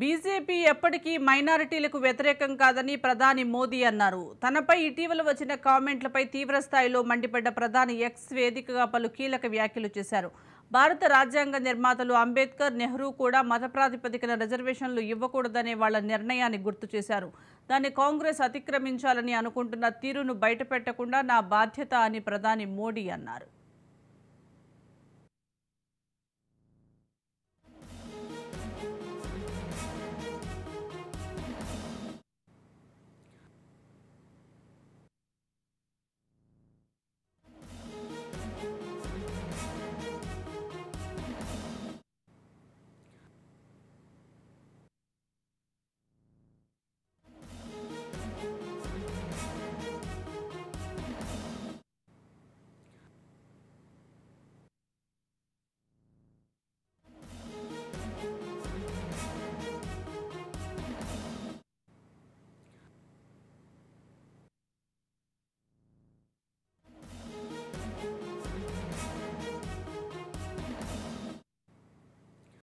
BJP ఎప్పటికీ మైనారిటీలకు వ్యతిరేకం కాదని ప్రధాని మోదీ అన్నారు. తనపై ఇటీవల వచ్చిన కామెంట్లపై తీవ్ర స్థాయిలో మండిపడ్డ ప్రధాని ఎక్స్ వేదికగా పలు కీలక వ్యాఖ్యలు చేశారు. భారత రాజ్యాంగ నిర్మాతలు అంబేద్కర్, నెహ్రూ కూడా మత ప్రాతిపదికన రిజర్వేషన్లు ఇవ్వకూడదనే వాళ్ల నిర్ణయాన్ని గుర్తు చేశారు. దాన్ని కాంగ్రెస్ అతిక్రమించాలని అనుకుంటున్న తీరును బయటపెట్టకుండా నా బాధ్యత అని ప్రధాని మోడీ అన్నారు.